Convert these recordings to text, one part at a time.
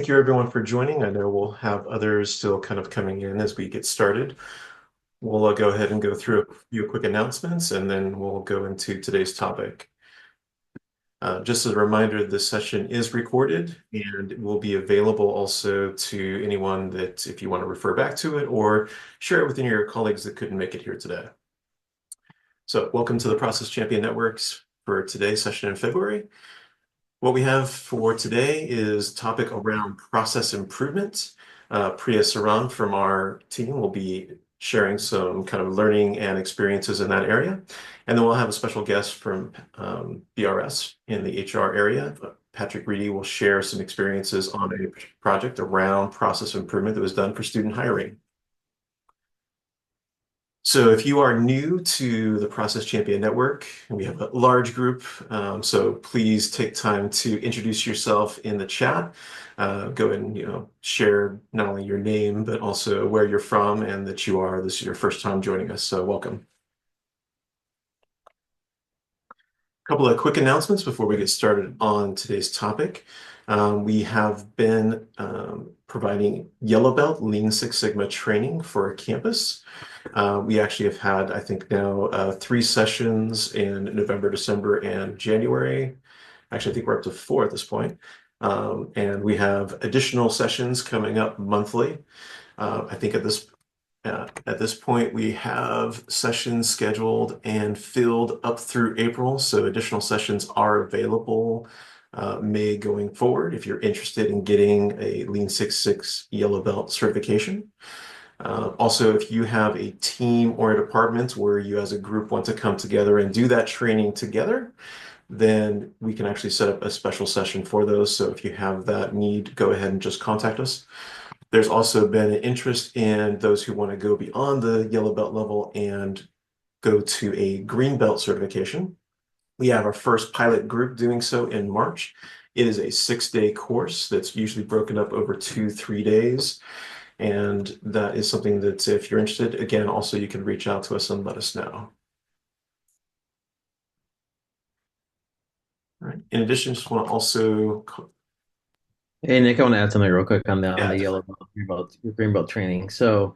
thank you everyone for joining. I know we'll have others still kind of coming in as we get started. We'll go ahead and go through a few quick announcements and then we'll go into today's topic. Just as a reminder, this session is recorded and will be available also to anyone that if you want to refer back to it or share it with any of your colleagues that couldn't make it here today. So welcome to the Process Champion Networks for today's session in February. What we have for today is a topic around process improvement. Priya Saran from our team will be sharing some kind of learning and experiences in that area. And then we'll have a special guest from BRS in the HR area. Patrick Reedy will share some experiences on a project around process improvement that was done for student hiring. So if you are new to the Process Champion Network, we have a large group, so please take time to introduce yourself in the chat. Go and share not only your name, but also where you're from and that this is your first time joining us, so welcome. A couple of quick announcements before we get started on today's topic. We have been providing Yellow Belt Lean Six Sigma training for our campus. We actually have had, I think now, 3 sessions in November, December, and January. Actually, I think we're up to 4 at this point. And we have additional sessions coming up monthly. I think at this point, we have sessions scheduled and filled up through April, so additional sessions are available May going forward if you're interested in getting a Lean Six Six Yellow Belt certification. Also, if you have a team or a department where you as a group want to come together and do that training together, then we can actually set up a special session for those. So if you have that need, go ahead and just contact us. There's also been an interest in those who want to go beyond the yellow belt level and go to a green belt certification. We have our first pilot group doing so in March. It is a 6-day course that's usually broken up over 2-3 days. And that is something that if you're interested, again, also you can reach out to us and let us know. All right. In addition, just want to also Hey Nick, I want to add something real quick on yeah, the yellow belt, green belt training. So,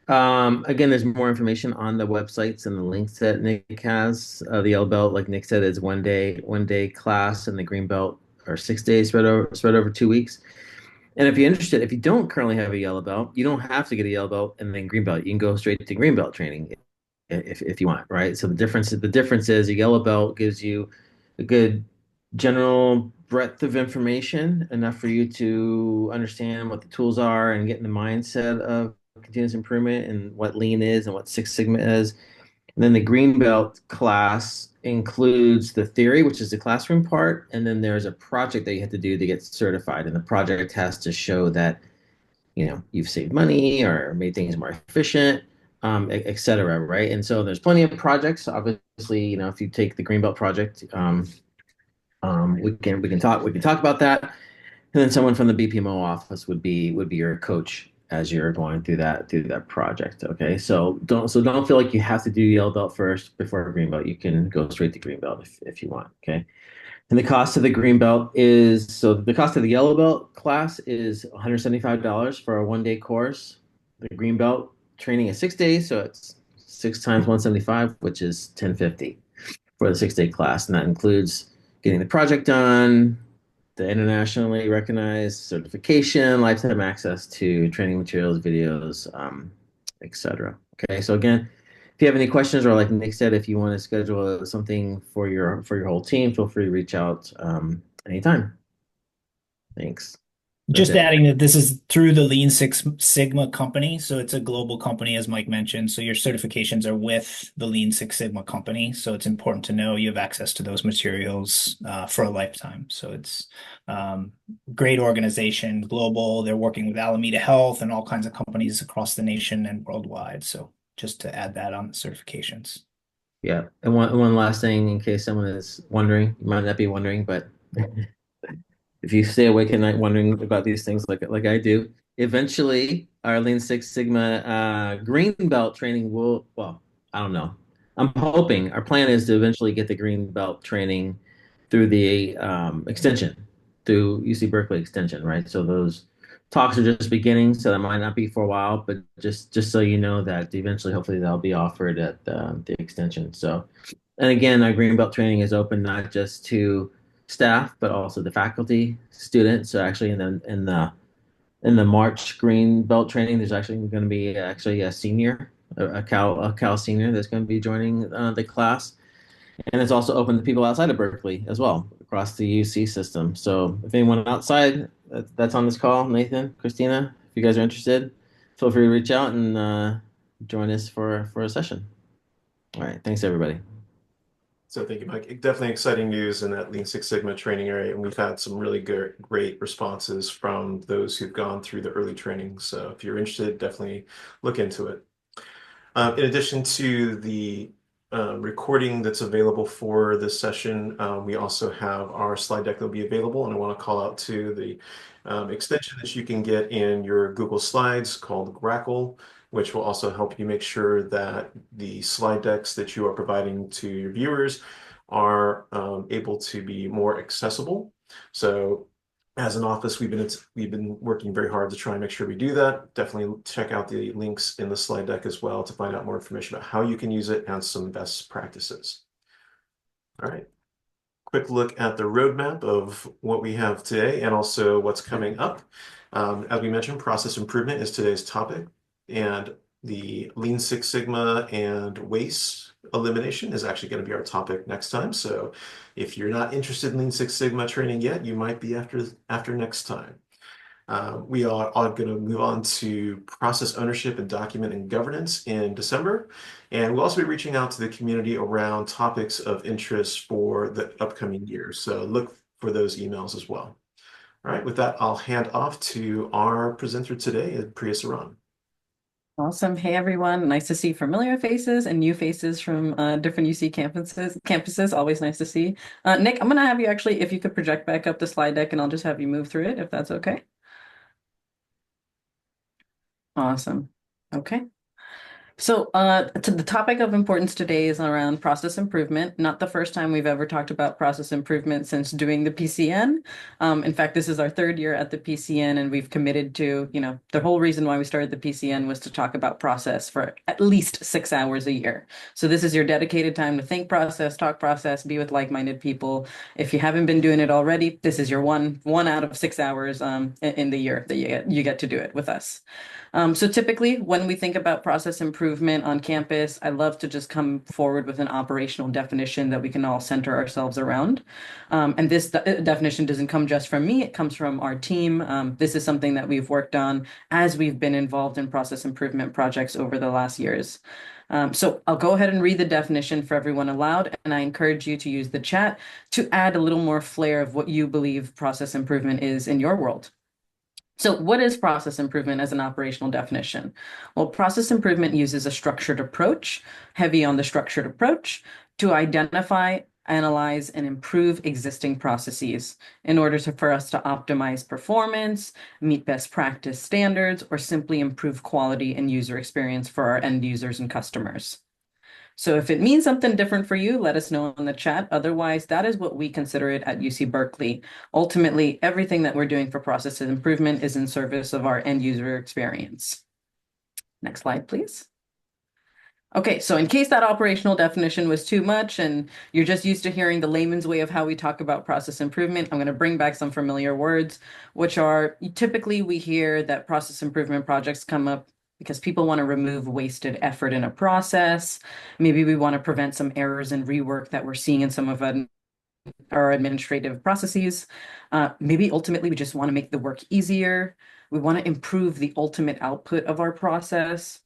again, there's more information on the websites and the links that Nick has. The yellow belt, like Nick said, is one day class, and the green belt are 6 days spread over 2 weeks. And if you're interested, if you don't currently have a yellow belt, you don't have to get a yellow belt and then green belt. You can go straight to green belt training if you want, right? So the difference is a yellow belt gives you a good general breadth of information, enough for you to understand what the tools are and get in the mindset of continuous improvement and what lean is and what Six Sigma is. And then the green belt class includes the theory, which is the classroom part, and then there's a project that you have to do to get certified. And the project has to show that you've saved money or made things more efficient, et cetera, right? And so there's plenty of projects. Obviously, if you take the Greenbelt project, we can talk about that. And then someone from the BPMO office would be your coach as you're going through that project. Okay, so don't feel like you have to do yellow belt first before green belt. You can go straight to green belt if you want. Okay. And the cost of the green belt is so the cost of the yellow belt class is $175 for a 1-day course. The green belt training is 6 days, so it's 6 times 175, which is 1050 for the 6-day class, and that includes getting the project done, the internationally recognized certification, lifetime access to training materials, videos, etc. Okay, so again, if you have any questions, or like Nick said, if you want to schedule something for your whole team, feel free to reach out anytime. Thanks. That's Just it. adding that this is through the Lean Six Sigma company, so it's a global company, as Mike mentioned. So your certifications are with the Lean Six Sigma company. So it's important to know you have access to those materials for a lifetime. So it's great organization, global. They're working with Alameda Health and all kinds of companies across the nation and worldwide. So just to add that on the certifications. Yeah, and one last thing, in case someone is wondering, you might not be wondering, but if you stay awake at night wondering about these things like I do, eventually our Lean Six Sigma green belt training will, well, I don't know. I'm hoping our plan is to eventually get the green belt training through the extension, through UC Berkeley extension, right? So those talks are just beginning, so that might not be for a while, but just so you know that eventually, hopefully, they'll be offered at the extension. So, and again, our Greenbelt training is open not just to staff, but also the faculty, students. So actually, in the March Green Belt training, there's actually going to be actually a senior, a Cal senior that's going to be joining the class, and it's also open to people outside of Berkeley as well, across the UC system. So if anyone outside that's on this call, Nathan, Christina, if you guys are interested, feel free to reach out and join us for a session. All right, thanks everybody. So thank you, Mike. Definitely exciting news in that Lean Six Sigma training area, and we've had some really great responses from those who've gone through the early training. So if you're interested, definitely look into it. In addition to the recording that's available for this session, we also have our slide deck that will be available, and I want to call out to the extension that you can get in your Google Slides called Grackle, which will also help you make sure that the slide decks that you are providing to your viewers are able to be more accessible. So as an office, we've been working very hard to try and make sure we do that. Definitely check out the links in the slide deck as well to find out more information about how you can use it and some best practices. All right. Quick look at the roadmap of what we have today and also what's coming up. As we mentioned, process improvement is today's topic, and the Lean Six Sigma and waste elimination is actually going to be our topic next time. So if you're not interested in Lean Six Sigma training yet, you might be after next time. We are going to move on to process ownership and document and governance in December. And we'll also be reaching out to the community around topics of interest for the upcoming year. So look for those emails as well. All right, with that, I'll hand off to our presenter today, Priya Saran. Awesome. Hey, everyone. Nice to see familiar faces and new faces from different UC campuses. Always nice to see. Nick, I'm going to have you actually, if you could project back up the slide deck and I'll just have you move through it, if that's okay. Awesome. Okay. So, to the topic of importance today is around process improvement. Not the first time we've ever talked about process improvement since doing the PCN. In fact, this is our third year at the PCN, and we've committed to, the whole reason why we started the PCN was to talk about process for at least 6 hours a year. So this is your dedicated time to think process, talk process, be with like-minded people. If you haven't been doing it already, this is your one out of 6 hours in the year that you get to do it with us. So typically, when we think about process improvement on campus, I love to just come forward with an operational definition that we can all center ourselves around. And this definition doesn't come just from me, it comes from our team. This is something that we've worked on as we've been involved in process improvement projects over the last years. So I'll go ahead and read the definition for everyone aloud, and I encourage you to use the chat to add a little more flair of what you believe process improvement is in your world. So what is process improvement as an operational definition? Well, process improvement uses a structured approach, heavy on the structured approach, to identify, analyze, and improve existing processes in order for us to optimize performance, meet best practice standards, or simply improve quality and user experience for our end users and customers. So if it means something different for you, let us know in the chat. Otherwise, that is what we consider it at UC Berkeley. Ultimately, everything that we're doing for process improvement is in service of our end user experience. Next slide, please. Okay, so in case that operational definition was too much and you're just used to hearing the layman's way of how we talk about process improvement, I'm going to bring back some familiar words, which are typically we hear that process improvement projects come up because people want to remove wasted effort in a process. Maybe we want to prevent some errors and rework that we're seeing in some of our administrative processes. Maybe ultimately we just want to make the work easier. We want to improve the ultimate output of our process.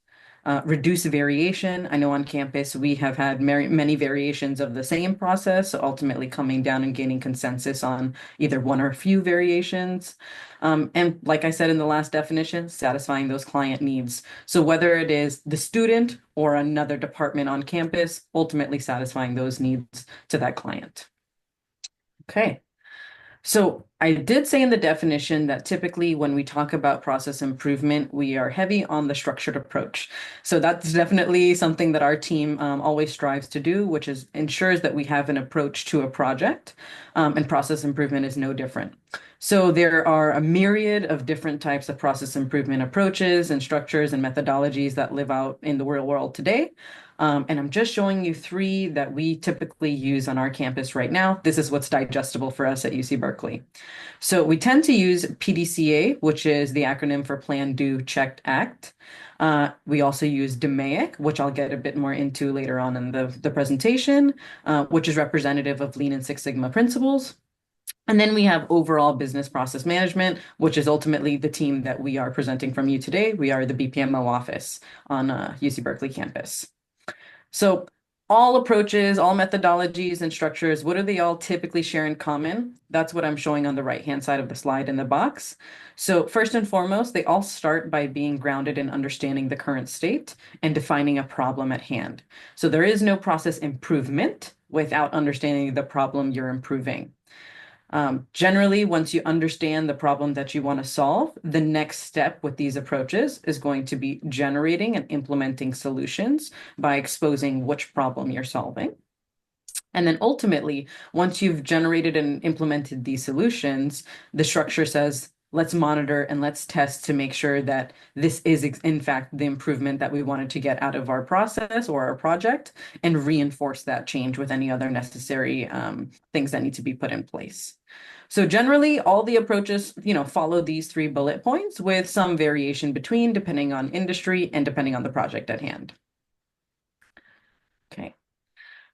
Reduce variation. I know on campus we have had many variations of the same process, so ultimately coming down and gaining consensus on either one or a few variations. And like I said in the last definition, satisfying those client needs. So whether it is the student or another department on campus, ultimately satisfying those needs to that client. Okay. So I did say in the definition that typically when we talk about process improvement, we are heavy on the structured approach. So that's definitely something that our team always strives to do, which ensures that we have an approach to a project, and process improvement is no different. So there are a myriad of different types of process improvement approaches and structures and methodologies that live out in the real world today. And I'm just showing you three that we typically use on our campus right now. This is what's digestible for us at UC Berkeley. So we tend to use PDCA, which is the acronym for Plan, Do, Check, Act. We also use DMAIC, which I'll get a bit more into later on in the presentation, which is representative of Lean and Six Sigma principles. And then we have overall business process management, which is ultimately the team that we are presenting from you today. We are the BPMO office on UC Berkeley campus. So all approaches, all methodologies and structures, what do they all typically share in common? That's what I'm showing on the right-hand side of the slide in the box. So first and foremost, they all start by being grounded in understanding the current state and defining a problem at hand. So there is no process improvement without understanding the problem you're improving. Generally, once you understand the problem that you want to solve, the next step with these approaches is going to be generating and implementing solutions by exposing which problem you're solving. And then ultimately, once you've generated and implemented these solutions, the structure says, let's monitor and let's test to make sure that this is in fact the improvement that we wanted to get out of our process or our project, and reinforce that change with any other necessary things that need to be put in place. So generally, all the approaches, follow these three bullet points with some variation between, depending on industry and depending on the project at hand. Okay.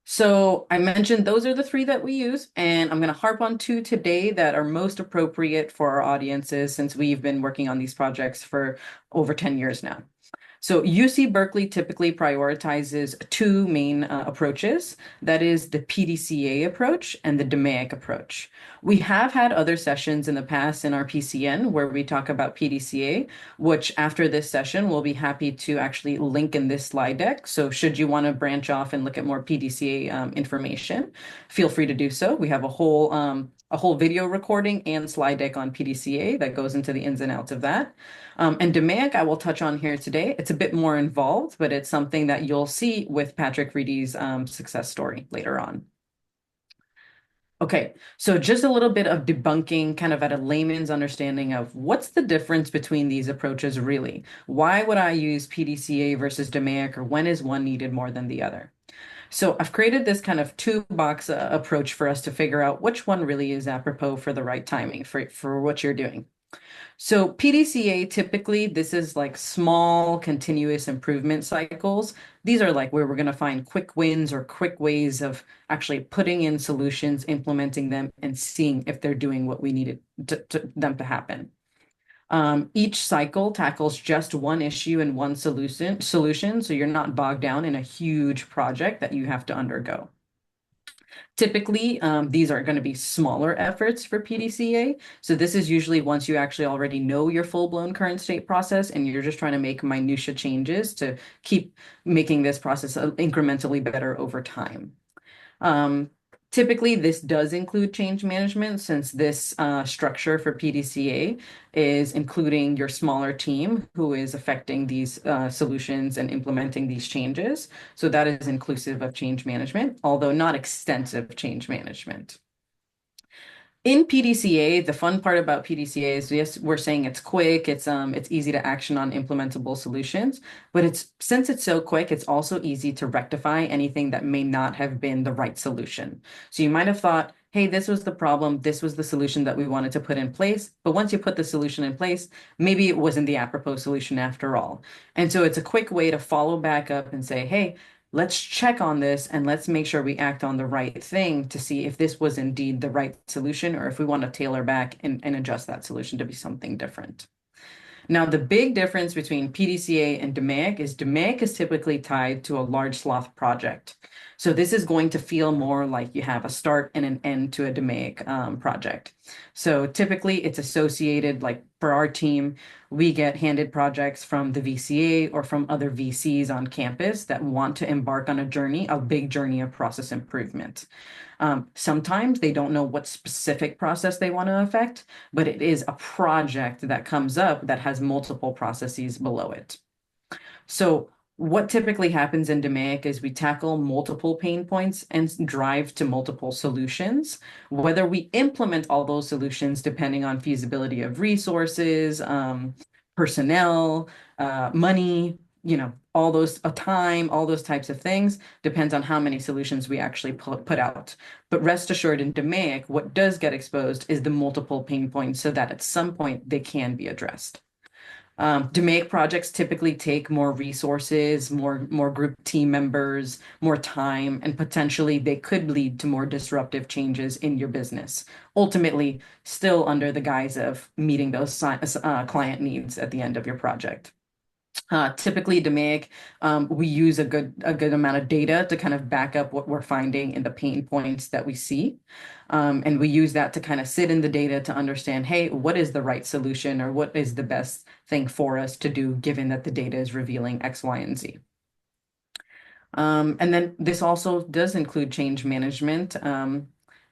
So I mentioned those are the three that we use, and I'm going to harp on two today that are most appropriate for our audiences since we've been working on these projects for over 10 years now. So UC Berkeley typically prioritizes two main approaches. That is the PDCA approach and the DMAIC approach. We have had other sessions in the past in our PCN where we talk about PDCA, which after this session, we'll be happy to actually link in this slide deck. So should you want to branch off and look at more PDCA information, feel free to do so. We have a whole video recording and slide deck on PDCA that goes into the ins and outs of that. And DMAIC, I will touch on here today. It's a bit more involved, but it's something that you'll see with Patrick Reedy's success story later on. Okay, so just a little bit of debunking, kind of at a layman's understanding of what's the difference between these approaches really? Why would I use PDCA versus DMAIC, or when is one needed more than the other? So I've created this kind of two-box approach for us to figure out which one really is apropos for the right timing for what you're doing. So PDCA, typically, this is like small continuous improvement cycles. These are like where we're going to find quick wins or quick ways of actually putting in solutions, implementing them, and seeing if they're doing what we needed them to happen. Each cycle tackles just one issue and one solution, so you're not bogged down in a huge project that you have to undergo. Typically, these are going to be smaller efforts for PDCA. So this is usually once you actually already know your full-blown current state process and you're just trying to make minutia changes to keep making this process incrementally better over time. Typically, this does include change management since this structure for PDCA is including your smaller team who is affecting these solutions and implementing these changes. So that is inclusive of change management, although not extensive change management. In PDCA, the fun part about PDCA is, yes, we're saying it's quick, it's easy to action on implementable solutions, but since it's so quick, it's also easy to rectify anything that may not have been the right solution. So you might have thought, hey, this was the problem, this was the solution that we wanted to put in place, but once you put the solution in place, maybe it wasn't the apropos solution after all. And so it's a quick way to follow back up and say, hey, let's check on this and let's make sure we act on the right thing to see if this was indeed the right solution or if we want to tailor back and adjust that solution to be something different. Now, the big difference between PDCA and DMAIC is typically tied to a large swath project. So this is going to feel more like you have a start and an end to a DMAIC project. So typically it's associated, like for our team, we get handed projects from the VCA or from other VCs on campus that want to embark on a big journey of process improvement. Sometimes they don't know what specific process they want to affect, but it is a project that comes up that has multiple processes below it. So What typically happens in DMAIC is we tackle multiple pain points and drive to multiple solutions. Whether we implement all those solutions depending on feasibility of resources, personnel, money, all those time, all those types of things depends on how many solutions we actually put out. But rest assured, in DMAIC, what does get exposed is the multiple pain points so that at some point they can be addressed. DMAIC projects typically take more resources, more group team members, more time, and potentially they could lead to more disruptive changes in your business. Ultimately, still under the guise of meeting those client needs at the end of your project. Typically, DMAIC, we use a good amount of data to kind of back up what we're finding in the pain points that we see. And we use that to kind of sit in the data to understand, hey, what is the right solution or what is the best thing for us to do given that the data is revealing X, Y, and Z. And then this also does include change management.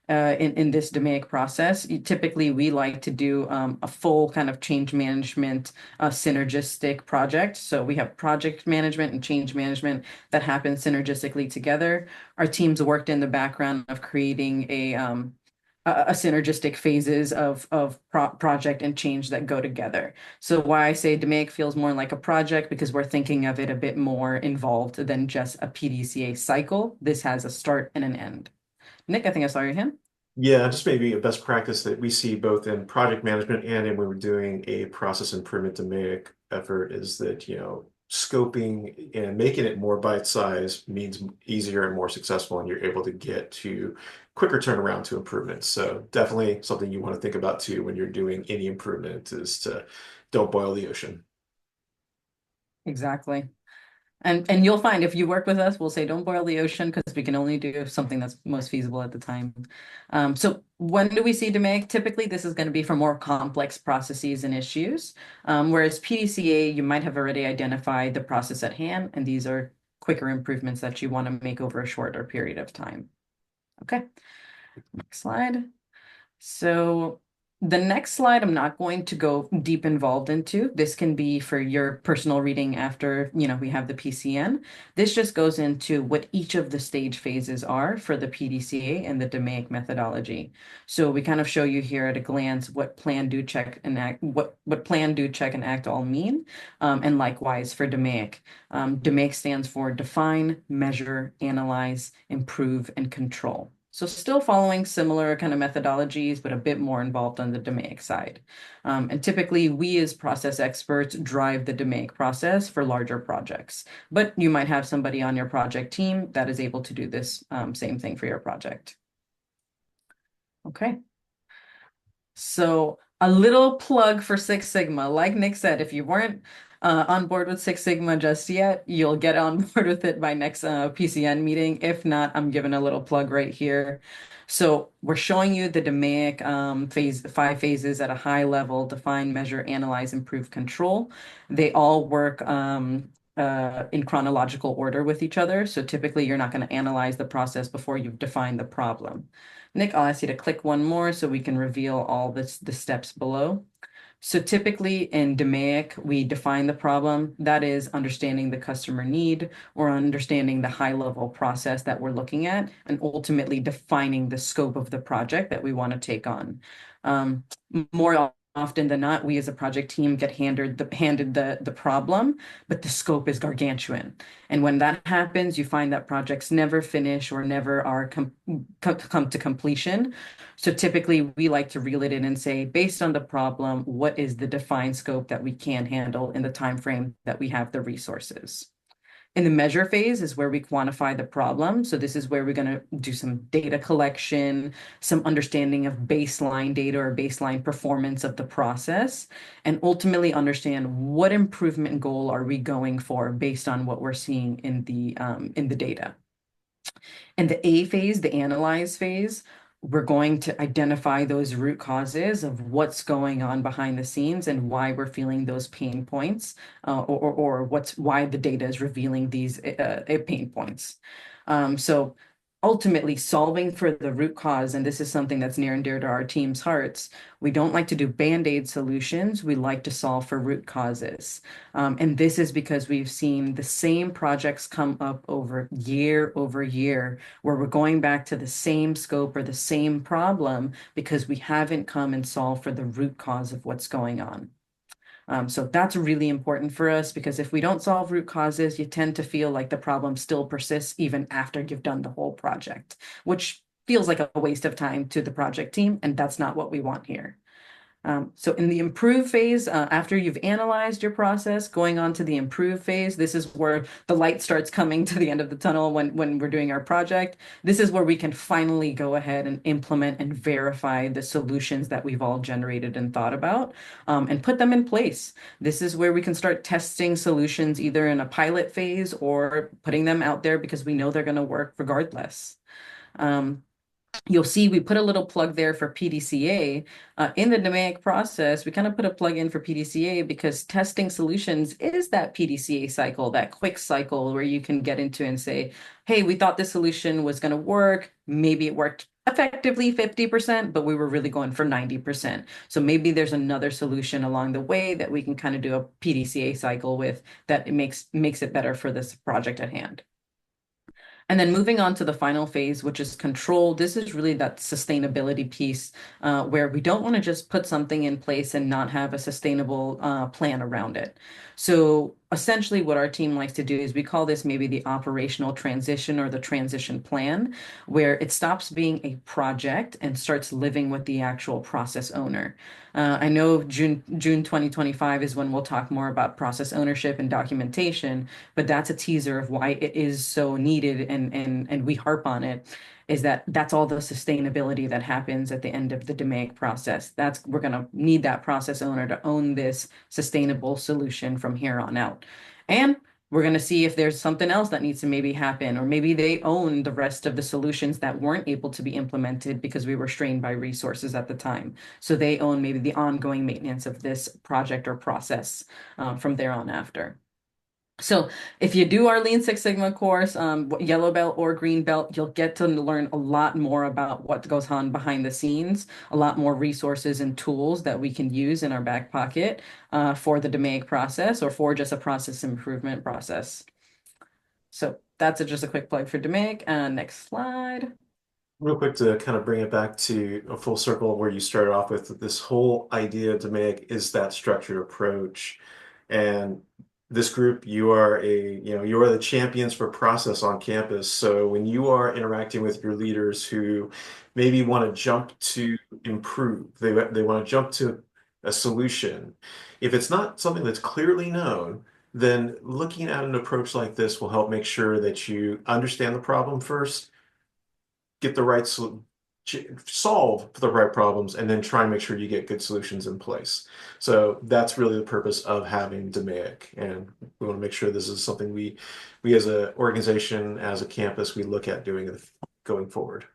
In this DMAIC process. Typically, we like to do a full kind of change management synergistic project. So we have project management and change management that happen synergistically together. Our teams worked in the background of creating a synergistic phases of project and change that go together. So why I say DMAIC feels more like a project because we're thinking of it a bit more involved than just a PDCA cycle. This has a start and an end. Nick, I think I saw your hand. Yeah, just maybe a best practice that we see both in project management and when we're doing a process improvement DMAIC effort is that, scoping and making it more bite-sized means easier and more successful, and you're able to get to quicker turnaround to improvements. So definitely something you want to think about too when you're doing any improvement is to don't boil the ocean. Exactly. And you'll find if you work with us, we'll say don't boil the ocean because we can only do something that's most feasible at the time. So when do we see DMAIC? Typically, this is going to be for more complex processes and issues. Whereas PDCA, you might have already identified the process at hand, and these are quicker improvements that you want to make over a shorter period of time. Okay, next slide. So the next slide, I'm not going to go deep involved into. This can be for your personal reading after, we have the PCN. This just goes into what each of the stage phases are for the PDCA and the DMAIC methodology. So we kind of show you here at a glance what plan, do, check, and act, what plan, do, check, and act all mean. And likewise for DMAIC. DMAIC stands for define, measure, analyze, improve, and control. So still following similar kind of methodologies, but a bit more involved on the DMAIC side. And typically we as process experts drive the DMAIC process for larger projects, but you might have somebody on your project team that is able to do this same thing for your project. Okay. So a little plug for Six Sigma. Like Nick said, if you weren't on board with Six Sigma just yet, you'll get on board with it by next PCN meeting. If not, I'm giving a little plug right here. So we're showing you the DMAIC five phases at a high level: define, measure, analyze, improve, control. They all work in chronological order with each other. So typically you're not going to analyze the process before you've defined the problem. Nick, I'll ask you to click one more so we can reveal all the steps below. So typically in DMAIC, we define the problem. That is understanding the customer need or understanding the high level process that we're looking at and ultimately defining the scope of the project that we want to take on. More often than not, we as a project team get handed the problem, but the scope is gargantuan. And when that happens, you find that projects never finish or never are come to completion. So typically we like to reel it in and say, based on the problem, what is the defined scope that we can handle in the time frame that we have the resources? In the measure phase is where we quantify the problem. So this is where we're going to do some data collection, some understanding of baseline data or baseline performance of the process, and ultimately understand what improvement goal are we going for based on what we're seeing in the data. In the A phase, the analyze phase, we're going to identify those root causes of what's going on behind the scenes and why we're feeling those pain points, or why the data is revealing these pain points. So ultimately solving for the root cause, and this is something that's near and dear to our team's hearts. We don't like to do band-aid solutions. We like to solve for root causes. And this is because we've seen the same projects come up over year, where we're going back to the same scope or the same problem because we haven't come and solved for the root cause of what's going on. So that's really important for us because if we don't solve root causes, you tend to feel like the problem still persists even after you've done the whole project, which feels like a waste of time to the project team, and that's not what we want here. So in the improve phase, after you've analyzed your process, going on to the improve phase, this is where the light starts coming to the end of the tunnel when we're doing our project. This is where we can finally go ahead and implement and verify the solutions that we've all generated and thought about, and put them in place. This is where we can start testing solutions either in a pilot phase or putting them out there because we know they're going to work regardless. Um, You'll see we put a little plug there for PDCA. In the DMAIC process, we kind of put a plug in for PDCA because testing solutions is that PDCA cycle, that quick cycle where you can get into and say, hey, we thought this solution was going to work. Maybe it worked effectively 50%, but we were really going for 90%. So maybe there's another solution along the way that we can kind of do a PDCA cycle with that it makes it better for this project at hand. And then moving on to the final phase, which is control. This is really that sustainability piece where we don't want to just put something in place and not have a sustainable plan around it. So essentially what our team likes to do is we call this maybe the operational transition or the transition plan, where it stops being a project and starts living with the actual process owner. I know June 2025 is when we'll talk more about process ownership and documentation, but that's a teaser of why it is so needed and we harp on it, is that that's all the sustainability that happens at the end of the DMAIC process. That's we're going to need that process owner to own this sustainable solution from here on out. And we're going to see if there's something else that needs to maybe happen, or maybe they own the rest of the solutions that weren't able to be implemented because we were strained by resources at the time. So they own maybe the ongoing maintenance of this project or process from there on after. So if you do our Lean Six Sigma course, yellow belt or green belt, you'll get to learn a lot more about what goes on behind the scenes, a lot more resources and tools that we can use in our back pocket for the DMAIC process or for just a process improvement process. So that's just a quick plug for DMAIC. Next slide. Real quick to kind of bring it back to a full circle where you started off with this whole idea to make is that structured approach. And this group, you are the champions for process on campus. So when you are interacting with your leaders who maybe want to jump to improve, they want to jump to a solution. If it's not something that's clearly known, then looking at an approach like this will help make sure that you understand the problem first, get the right solve the right problems, and then try and make sure you get good solutions in place. So that's really the purpose of having DMAIC, and we want to make sure this is something we as an organization, as a campus, we look at doing it going forward.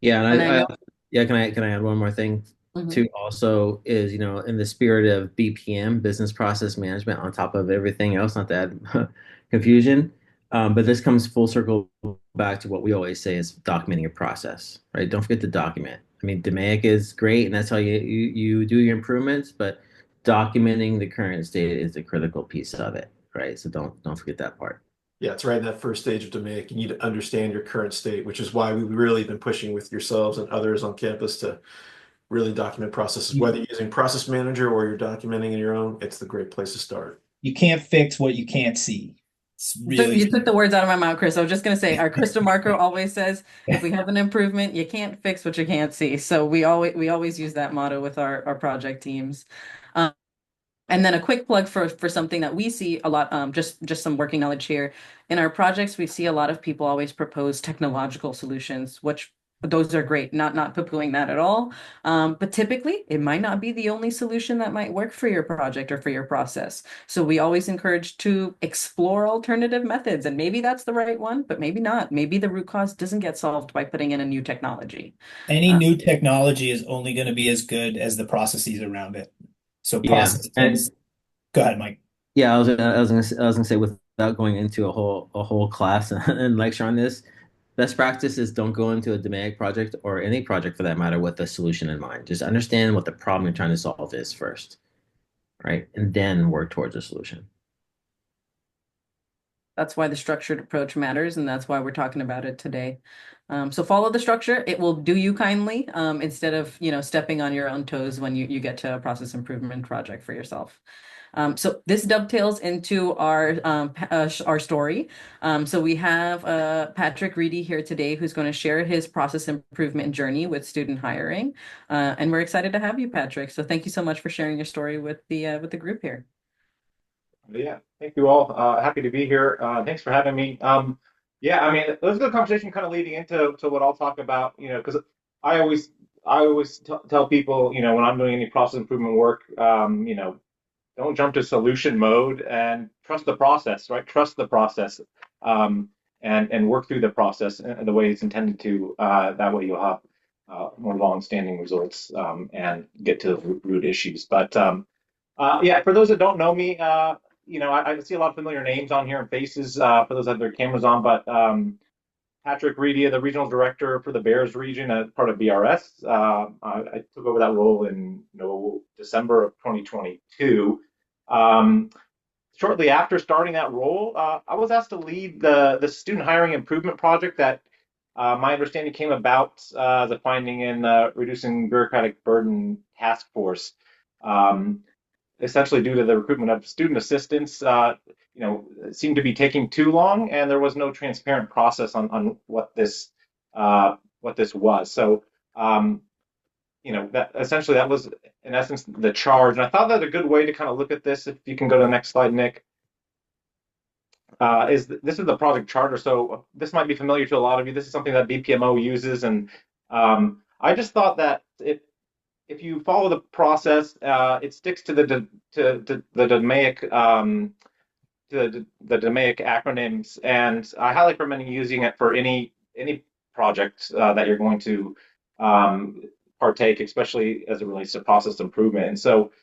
Yeah, And I and know. yeah, can I add one more thing Mhm. too? Also, is in the spirit of BPM, business process management, on top of everything else, not to add confusion, but this comes full circle back to what we always say is documenting your process, right? Don't forget to document. I mean, DMAIC is great, and that's how you do your improvements, but documenting the current state is a critical piece of it, right? So don't forget that part. Yeah, it's right in that first stage of DMAIC. You need to understand your current state, which is why we've really been pushing with yourselves and others on campus to really document processes. Whether you're using Process Manager or you're documenting in your own, it's the great place to start. You can't fix what you can't see. It's really You took true. the words out of my mouth, Chris. I was just going to say, our Krista Marco always says, if we have an improvement, you can't fix what you can't see. So we always use that motto with our project teams. Um, and then a quick plug for something that we see a lot, just some working knowledge here. In our projects, we see a lot of people always propose technological solutions, which those are great, not poo-pooing that at all. But typically, it might not be the only solution that might work for your project or for your process. So we always encourage to explore alternative methods, and maybe that's the right one, but maybe not. Maybe the root cause doesn't get solved by putting in a new technology. Any Uh, new technology is only going to be as good as the processes around it. So Yeah, process and tends. Go ahead, Mike. yeah, I was gonna say without going into a whole class and lecture on this. Best practice is don't go into a DMAIC project or any project for that matter with a solution in mind. Just understand what the problem you're trying to solve is first, right? And then work towards a solution. That's why the structured approach matters, and that's why we're talking about it today. So follow the structure. It will do you kindly, instead of, stepping on your own toes when you get to a process improvement project for yourself. So this dovetails into our story. So we have Patrick Reedy here today, who's going to share his process improvement journey with student hiring, and we're excited to have you, Patrick. So thank you so much for sharing your story with the group here. Yeah, thank you all. Happy to be here. Thanks for having me. Yeah, I mean, it was a good conversation kind of leading into what I'll talk about, because I always tell people, when I'm doing any process improvement work, don't jump to solution mode and trust the process, right? Trust the process, and work through the process the way it's intended to. That way you'll have more long-standing results, and get to the root issues. But yeah, for those that don't know me, I see a lot of familiar names on here and faces, for those that have their cameras on. But Patrick Reedy, the regional director for the Bears region as part of BRS. I took over that role in December of 2022. Um, Shortly after starting that role, I was asked to lead the student hiring improvement project that, my understanding, came about as a finding in reducing bureaucratic burden task force. Um, Essentially due to the recruitment of student assistants, seemed to be taking too long, and there was no transparent process on what this was. So, that essentially that was in essence the charge. And I thought that a good way to kind of look at this, if you can go to the next slide, Nick, this is the project charter. So this might be familiar to a lot of you. This is something that BPMO uses, and I just thought that if you follow the process, it sticks to the DMAIC, the DMAIC acronyms, and I highly recommend using it for any project that you're going to partake, especially as it relates to process improvement. And so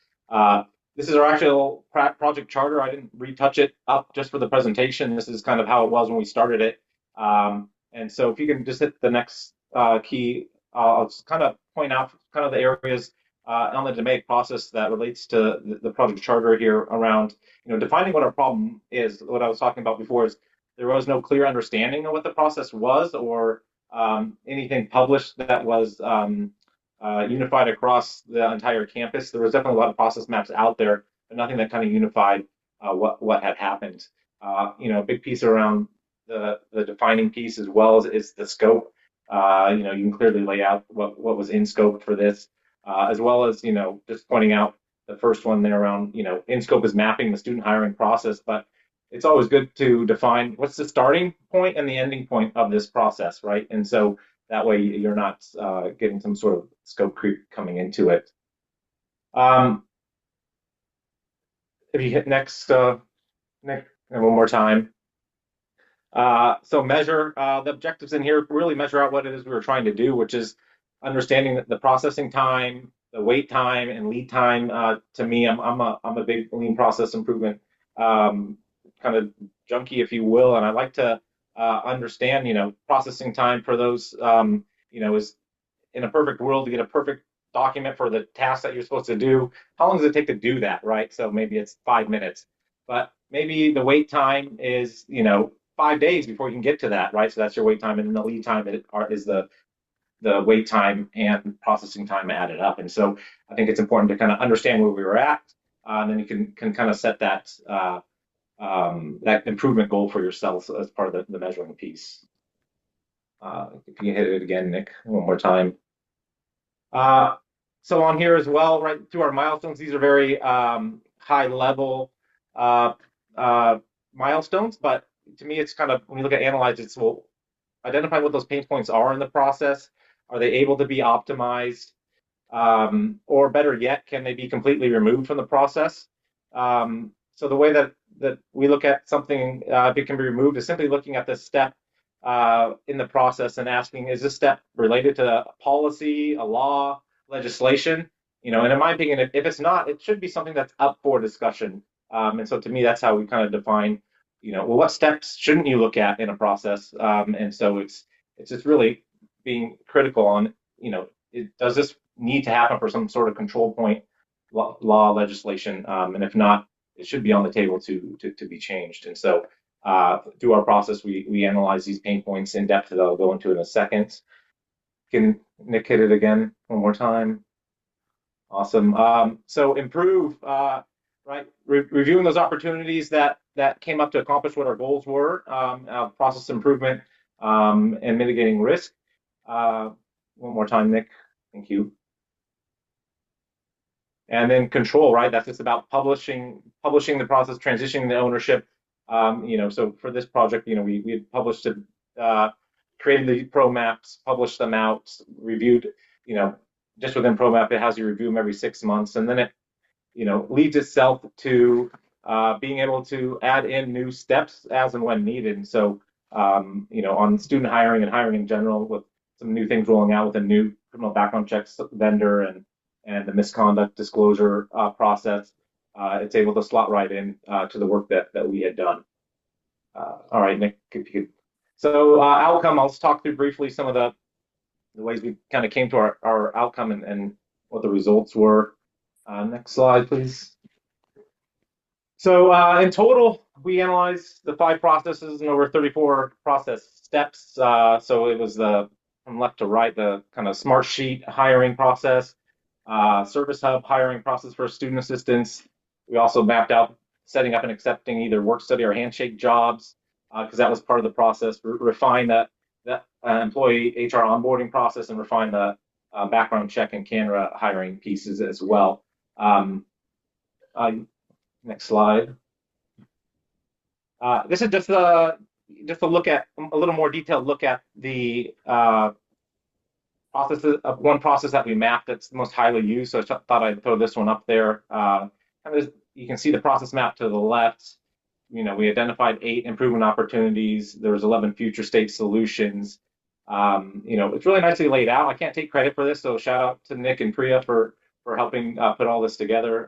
this is our actual project charter. I didn't retouch it up just for the presentation. This is kind of how it was when we started it. And so if you can just hit the next key, I'll just kind of point out kind of the areas on the DMAIC process that relates to the project charter here around, defining what our problem is. What I was talking about before is there was no clear understanding of what the process was, or anything published that was unified across the entire campus. There was definitely a lot of process maps out there, but nothing that kind of unified what had happened. A big piece around the defining piece as well is the scope. You can clearly lay out what was in scope for this, as well as, just pointing out the first one there around, in scope is mapping the student hiring process, but it's always good to define what's the starting point and the ending point of this process, right? And so that way you're not getting some sort of scope creep coming into it. If you hit next, Nick, and one more time. So measure the objectives in here, really measure out what it is we were trying to do, which is understanding the processing time, the wait time, and lead time. To me, I'm a big lean process improvement kind of junkie, if you will, and I like to understand, processing time for those, is in a perfect world to get a perfect document for the task that you're supposed to do. How long does it take to do that, right? So maybe it's 5 minutes, but maybe the wait time is, 5 days before you can get to that, right? So that's your wait time, and then the lead time is the wait time and processing time added up. And so I think it's important to kind of understand where we were at, and then you can kind of set that that improvement goal for yourself as part of the measuring piece. If you can hit it again, Nick, one more time. So on here as well, right through our milestones, these are very high level milestones, but to me, it's kind of, when you look at analyze, it's, well, identify what those pain points are in the process. Are they able to be optimized? Or better yet, can they be completely removed from the process? So the way that we look at something, if it can be removed, is simply looking at the step in the process and asking, is this step related to a policy, a law, legislation? And in my opinion, if it's not, it should be something that's up for discussion. And so to me, that's how we kind of define, well, what steps shouldn't you look at in a process? And so it's, it's just really being critical on, does this need to happen for some sort of control point law legislation? And if not, it should be on the table to be changed. And so through our process, we analyze these pain points in depth that I'll go into in a second. Can Nick hit it again one more time? Awesome. So improve, right? Reviewing those opportunities that came up to accomplish what our goals were, process improvement, and mitigating risk. One more time, Nick. Thank you. And then control, right? That's just about publishing the process, transitioning the ownership. So for this project, we had published it, created the pro maps, published them out, reviewed, just within ProMap, it has you review them every 6 months, and then it, leads itself to being able to add in new steps as and when needed. And so, on student hiring and hiring in general, with some new things rolling out with a new criminal background checks vendor and the misconduct disclosure process, it's able to slot right in to the work that we had done. All right, Nick, if you could. So outcome, I'll just talk through briefly some of the ways we kind of came to our outcome and what the results were. Next slide, please. So in total, we analyzed the 5 processes and over 34 process steps. So it was from left to right, the kind of smart sheet hiring process, service hub hiring process for student assistants. We also mapped out setting up and accepting either work study or handshake jobs, because that was part of the process. Refine that employee HR onboarding process, and refine the background check and CANRA hiring pieces as well. Next slide. This is just a look at a little more detailed look at the processes of one process that we mapped that's the most highly used. So I thought I'd throw this one up there. You can see the process map to the left. We identified 8 improvement opportunities. There was 11 future state solutions. It's really nicely laid out. I can't take credit for this, so shout out to Nick and Priya for helping put all this together.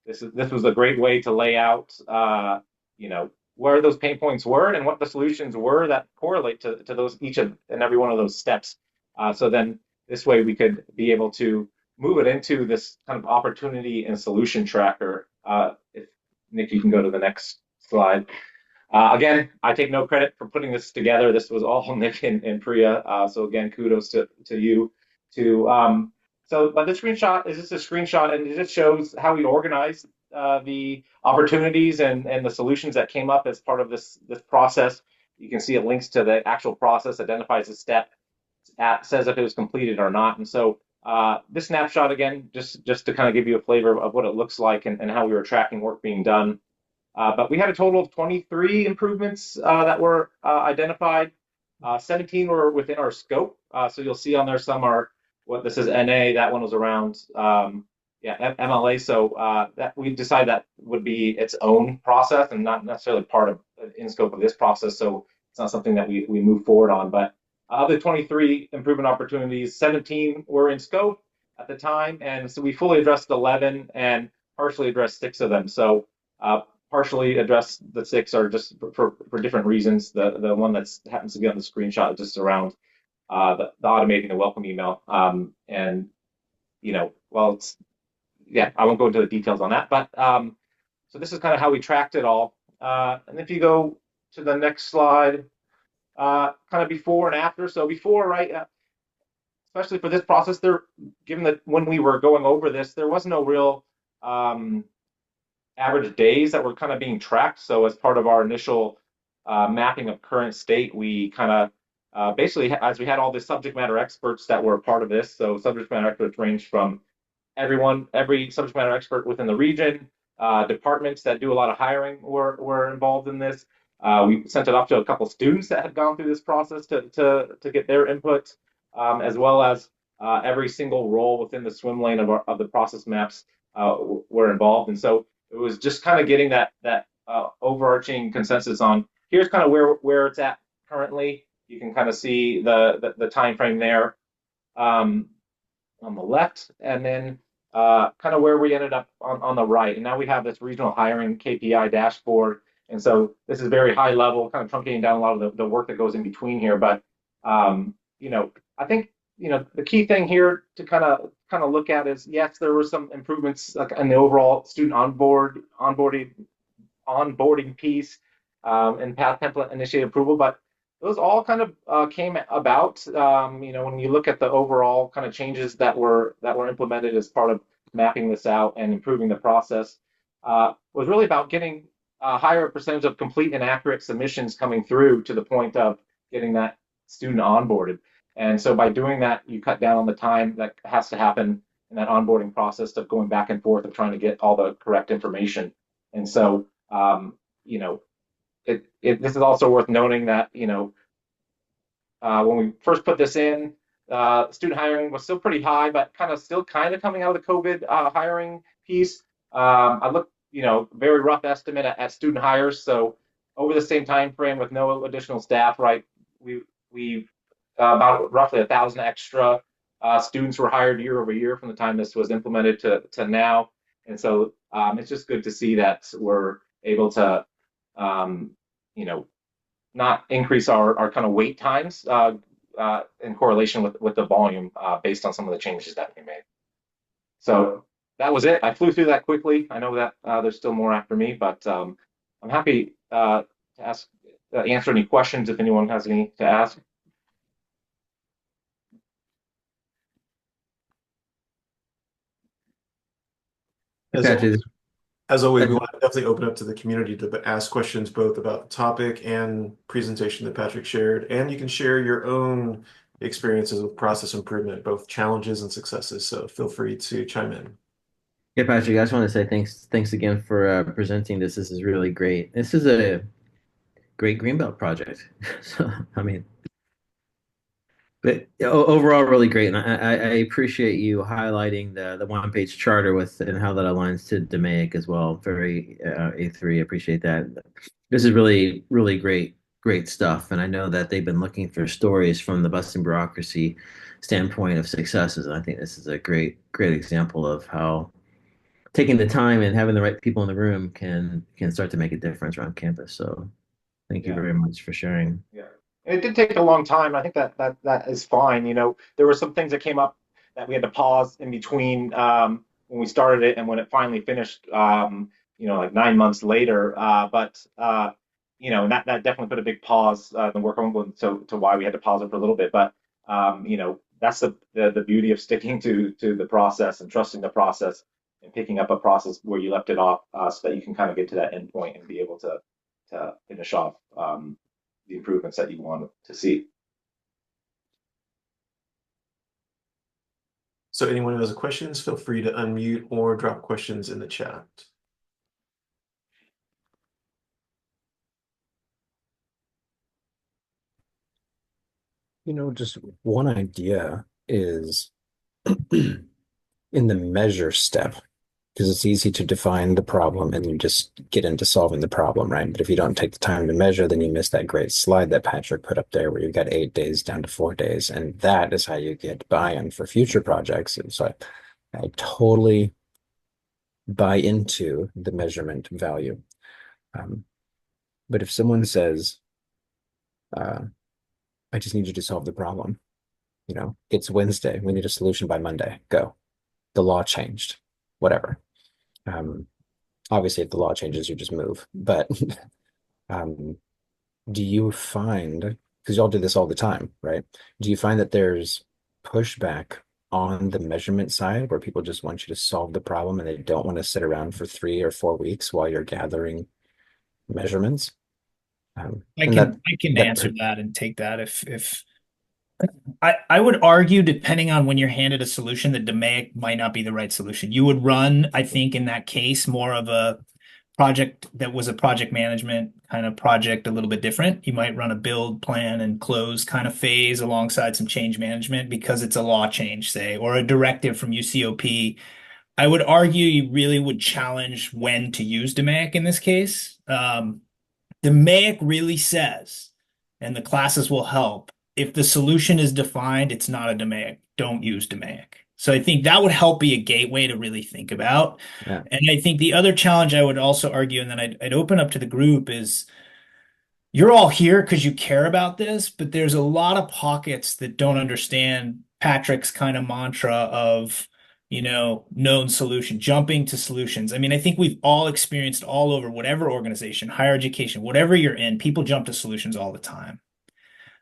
This was a great way to lay out, where those pain points were and what the solutions were that correlate to those each and every one of those steps. So then this way we could be able to move it into this kind of opportunity and solution tracker. If Nick, you can go to the next slide. Again, I take no credit for putting this together. This was all Nick and Priya. So again, kudos to you. But this screenshot is just a screenshot, and it just shows how we organized the opportunities and the solutions that came up as part of this process. You can see it links to the actual process, identifies the step, says if it was completed or not. And so this snapshot, again, just to kind of give you a flavor of what it looks like and how we were tracking work being done. But we had a total of 23 improvements that were identified. 17 were within our scope. So you'll see on there some are what this is NA. That one was around MLA. So that we decided that would be its own process and not necessarily part of in scope of this process. So it's not something that we move forward on. But of the 23 improvement opportunities, 17 were in scope at the time, and so we fully addressed 11 and partially addressed 6 of them. So partially addressed the 6 are just for different reasons. The one that happens to be on the screenshot is just around the automating the welcome email. I won't go into the details on that, but so this is kind of how we tracked it all. And if you go to the next slide, kind of before and after. So before, right, especially for this process, given that when we were going over this, there was no real average days that were kind of being tracked. So as part of our initial mapping of current state, we kind of basically, as we had all the subject matter experts that were a part of this, so subject matter experts ranged from every subject matter expert within the region, departments that do a lot of hiring were involved in this. We sent it off to a couple students that had gone through this process to get their input, as well as every single role within the swim lane of the process maps were involved. And so it was just kind of getting that overarching consensus on here's kind of where it's at currently. You can kind of see the time frame there on the left, and then kind of where we ended up on the right. And now we have this regional hiring KPI dashboard. And so this is very high level, kind of truncating down a lot of the work that goes in between here. But I think the key thing here to kind of look at is, yes, there were some improvements like in the overall student onboarding piece, and path template initiated approval, but those all kind of came about. When you look at the overall kind of changes that were implemented as part of mapping this out and improving the process, was really about getting a higher percentage of complete and accurate submissions coming through to the point of getting that student onboarded. And so by doing that, you cut down on the time that has to happen in that onboarding process of going back and forth of trying to get all the correct information. And so, you know, this is also worth noting that, when we first put this in, student hiring was still pretty high, but still coming out of the COVID hiring piece. I looked, very rough estimate at student hires. So over the same time frame with no additional staff, right? We about roughly 1,000 extra students were hired year over year from the time this was implemented to now. And so it's just good to see that we're able to, you know, not increase our kind of wait times in correlation with the volume based on some of the changes that we made. So that was it. I flew through that quickly. I know that there's still more after me, but I'm happy to answer any questions if anyone has any to ask. As Patrick, always, as always, we want to definitely open up to the community to ask questions both about the topic and presentation that Patrick shared, and you can share your own experiences with process improvement, both challenges and successes. So feel free to chime in. yeah, Patrick, I just want to say thanks again for presenting this. This is really great. This is a great Greenbelt project. So, I mean, but overall, really great, and I appreciate you highlighting the one page charter with and how that aligns to DMAIC as well. Very A3, appreciate that. This is really great stuff, and I know that they've been looking for stories from the busting bureaucracy standpoint of successes, and I think this is a great example of how taking the time and having the right people in the room can start to make a difference around campus. So thank you Yeah. very much for sharing. Yeah. And it did take a long time. I think that is fine. There were some things that came up that we had to pause in between when we started it and when it finally finished, like 9 months later. But that definitely put a big pause in the work on to why we had to pause it for a little bit. But that's the beauty of sticking to the process and trusting the process and picking up a process where you left it off, so that you can kind of get to that end point and be able to finish off the improvements that you want to see. So anyone who has questions, feel free to unmute or drop questions in the chat. Just one idea is in the measure step, because it's easy to define the problem and you just get into solving the problem, right? But if you don't take the time to measure, then you miss that great slide that Patrick put up there where you got 8 days down to 4 days. And that is how you get buy-in for future projects. And so I totally buy into the measurement value. But if someone says, I just need you to solve the problem, it's Wednesday, we need a solution by Monday, go. The law changed, whatever. Obviously, if the law changes, you just move. But do you find, because y'all do this all the time, right? Do you find that there's pushback on the measurement side where people just want you to solve the problem and they don't want to sit around for 3 or 4 weeks while you're gathering measurements? I can answer that and take that if I would argue, depending on when you're handed a solution, that DMAIC might not be the right solution. You would run, I think, in that case, more of a project that was a project management kind of project, a little bit different. You might run a build, plan, and close kind of phase alongside some change management because it's a law change, say, or a directive from UCOP. I would argue you really would challenge when to use DMAIC in this case. DMAIC really says, and the classes will help, if the solution is defined, it's not a DMAIC. Don't use DMAIC. So I think that would help be a gateway to really think about. Yeah. And I think the other challenge I would also argue, and then I'd open up to the group, is you're all here because you care about this, but there's a lot of pockets that don't understand Patrick's kind of mantra of, known solution, jumping to solutions. I mean, I think we've all experienced all over whatever organization, higher education, whatever you're in, people jump to solutions all the time.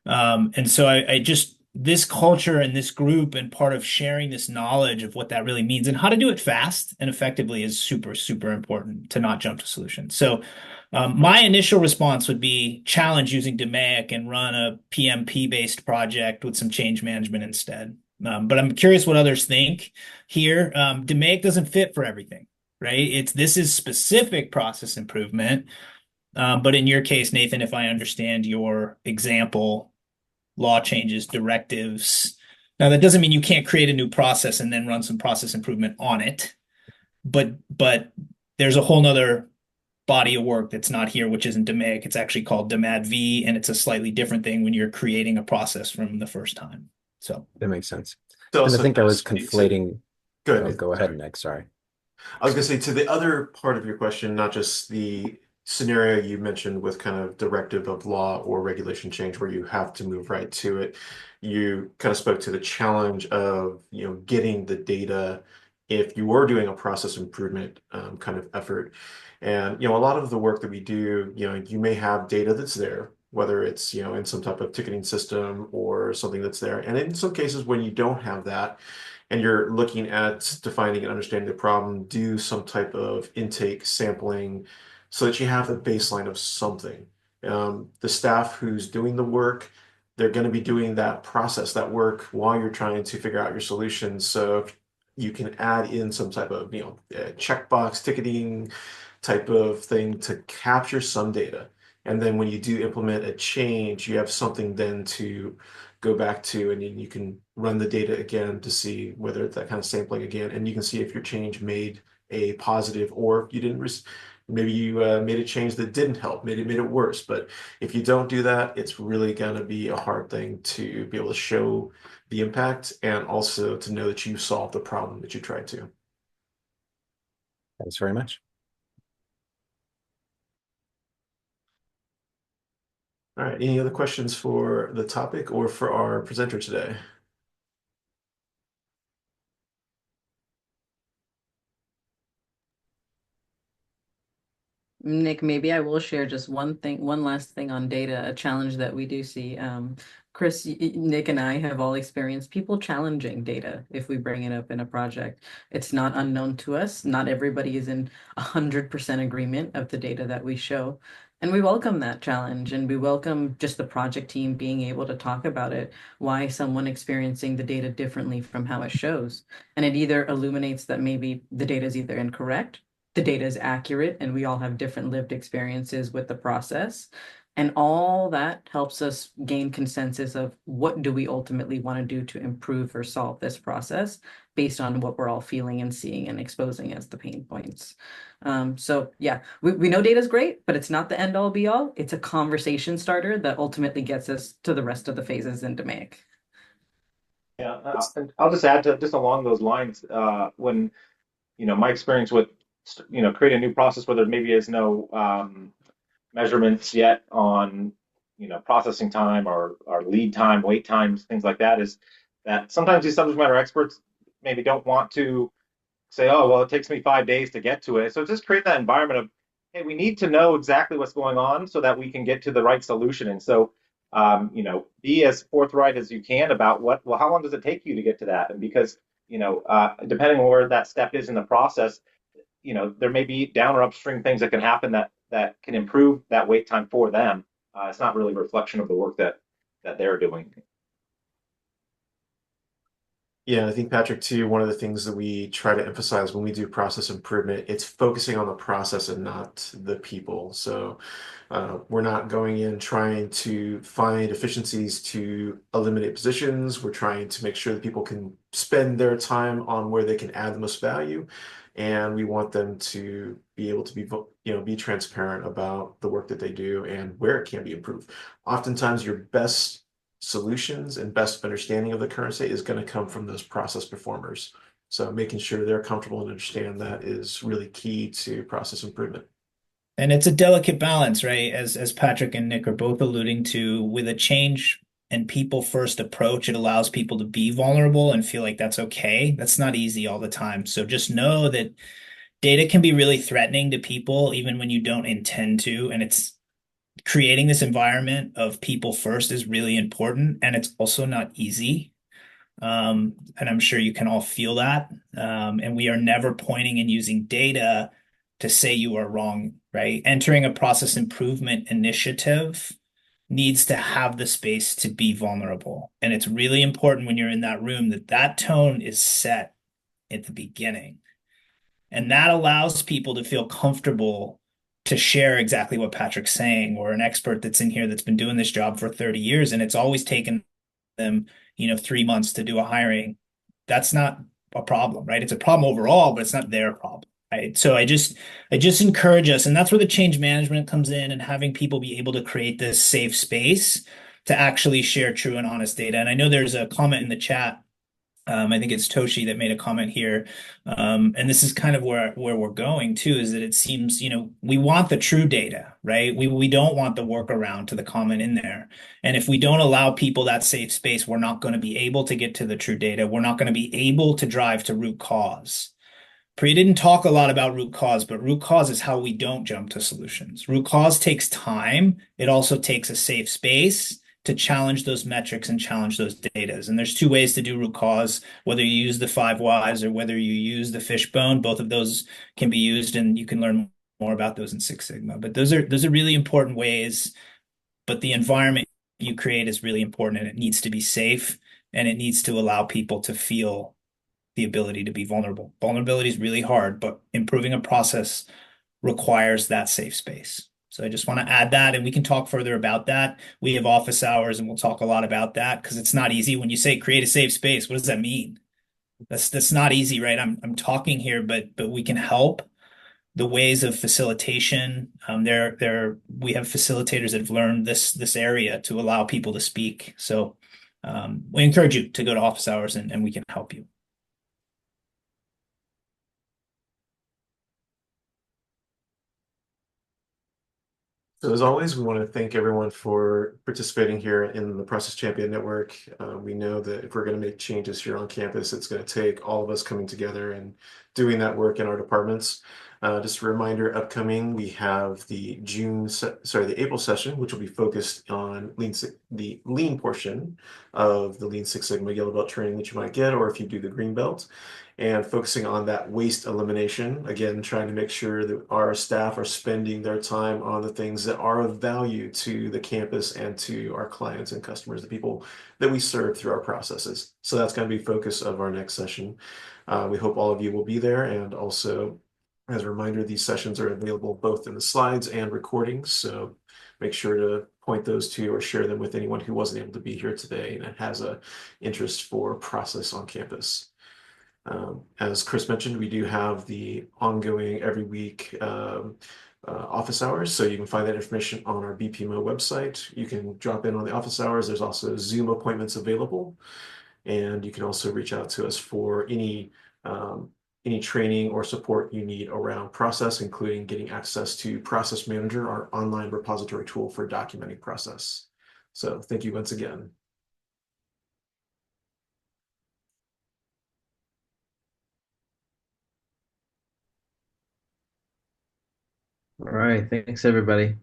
And so I just this culture and this group and part of sharing this knowledge of what that really means and how to do it fast and effectively is super, super important to not jump to solutions. So my initial response would be challenge using DMAIC and run a PMP based project with some change management instead. But I'm curious what others think here. DMAIC doesn't fit for everything, right? This is specific process improvement. But in your case, Nathan, if I understand your example, law changes, directives. Now, that doesn't mean you can't create a new process and then run some process improvement on it, but there's a whole nother body of work that's not here, which isn't DMAIC. It's actually called DMADV, and it's a slightly different thing when you're creating a process from the first time. So That makes sense. It And I also think I does was speak to, conflating. go Oh, ahead. go ahead, Nick. Sorry. I was going to say to the other part of your question, not just the scenario you mentioned with kind of directive of law or regulation change where you have to move right to it. You kind of spoke to the challenge of, getting the data if you were doing a process improvement kind of effort. And, a lot of the work that we do, you may have data that's there, whether it's, in some type of ticketing system or something that's there. And in some cases, when you don't have that, and you're looking at defining and understanding the problem, do some type of intake sampling so that you have a baseline of something. The staff who's doing the work, they're going to be doing that process, that work while you're trying to figure out your solutions. So you can add in some type of, checkbox ticketing type of thing to capture some data. And then when you do implement a change, you have something then to go back to, and you can run the data again to see whether it's that kind of sampling again, and you can see if your change made a positive or you didn't. Maybe you made a change that didn't help, maybe it made it worse. But if you don't do that, it's really going to be a hard thing to be able to show the impact and also to know that you solved the problem that you tried to. Thanks very much. All right, any other questions for the topic or for our presenter today? Nick, maybe I will share just one last thing on data, a challenge that we do see. Chris, Nick and I have all experienced people challenging data if we bring it up in a project. It's not unknown to us. Not everybody is in 100% agreement of the data that we show. And we welcome that challenge and we welcome just the project team being able to talk about it, why someone experiencing the data differently from how it shows. And it either illuminates that maybe the data is either incorrect, the data is accurate, and we all have different lived experiences with the process. And all that helps us gain consensus of what do we ultimately want to do to improve or solve this process based on what we're all feeling and seeing and exposing as the pain points. So yeah, we know data is great, but it's not the end all be all. It's a conversation starter that ultimately gets us to the rest of the phases in DMAIC. Yeah, and I'll just add to just along those lines. When my experience with creating a new process where there maybe is no measurements yet on processing time or lead time, wait times, things like that, is that sometimes these subject matter experts maybe don't want to say, oh, well, it takes me 5 days to get to it. So just create that environment of, hey, we need to know exactly what's going on so that we can get to the right solution. And so, be as forthright as you can about well, how long does it take you to get to that? And because, depending on where that step is in the process, there may be down or upstream things that can happen that can improve that wait time for them. It's not really a reflection of the work that they're doing. Yeah, I think Patrick, too, one of the things that we try to emphasize when we do process improvement, it's focusing on the process and not the people. So we're not going in trying to find efficiencies to eliminate positions. We're trying to make sure that people can spend their time on where they can add the most value. And we want them to be able to be transparent about the work that they do and where it can be improved. Oftentimes, your best solutions and best understanding of the current state is going to come from those process performers. So making sure they're comfortable and understand that is really key to process improvement. And it's a delicate balance, right? As Patrick and Nick are both alluding to, with a change and people first approach, it allows people to be vulnerable and feel like that's okay. That's not easy all the time. So just know that data can be really threatening to people even when you don't intend to. And it's creating this environment of people first is really important. And it's also not easy. And I'm sure you can all feel that. And we are never pointing and using data to say you are wrong, right? Entering a process improvement initiative needs to have the space to be vulnerable. And it's really important when you're in that room that that tone is set at the beginning. And that allows people to feel comfortable to share exactly what Patrick's saying, or an expert that's in here that's been doing this job for 30 years and it's always taken them, 3 months to do a hiring. That's not a problem, right? It's a problem overall, but it's not their problem, right? So I just encourage us, and that's where the change management comes in, and having people be able to create this safe space to actually share true and honest data. And I know there's a comment in the chat. I think it's Toshi that made a comment here. And this is kind of where we're going too, is that it seems, we want the true data, right? We don't want the workaround to the comment in there. And if we don't allow people that safe space, we're not going to be able to get to the true data. We're not going to be able to drive to root cause. Priya didn't talk a lot about root cause, but root cause is how we don't jump to solutions. Root cause takes time. It also takes a safe space to challenge those metrics and challenge those datas. And there's two ways to do root cause, whether you use the 5 whys or whether you use the fishbone. Both of those can be used, and you can learn more about those in Six Sigma. But those are really important ways. But the environment you create is really important, and it needs to be safe, and it needs to allow people to feel the ability to be vulnerable. Vulnerability is really hard, but improving a process requires that safe space. So I just want to add that, and we can talk further about that. We have office hours, and we'll talk a lot about that because it's not easy. When you say create a safe space, what does that mean? That's not easy, right? I'm talking here, but we can help. The ways of facilitation, we have facilitators that have learned this area to allow people to speak. So we encourage you to go to office hours, and we can help you. So as always, we want to thank everyone for participating here in the Process Champion Network. We know that if we're going to make changes here on campus, it's going to take all of us coming together and doing that work in our departments. Just a reminder, upcoming, we have the the April session, which will be focused on the lean portion of the Lean Six Sigma Yellow Belt training that you might get, or if you do the Green Belt, and focusing on that waste elimination. Again, trying to make sure that our staff are spending their time on the things that are of value to the campus and to our clients and customers, the people that we serve through our processes. So that's going to be focus of our next session. We hope all of you will be there. And also, as a reminder, these sessions are available both in the slides and recordings. So make sure to point those to or share them with anyone who wasn't able to be here today and has a interest for process on campus. As Chris mentioned, we do have the ongoing every week office hours, so you can find that information on our BPMO website. You can drop in on the office hours. There's also Zoom appointments available, and you can also reach out to us for any training or support you need around process, including getting access to Process Manager, our online repository tool for documenting process. So thank you once again. All right. Thanks, everybody.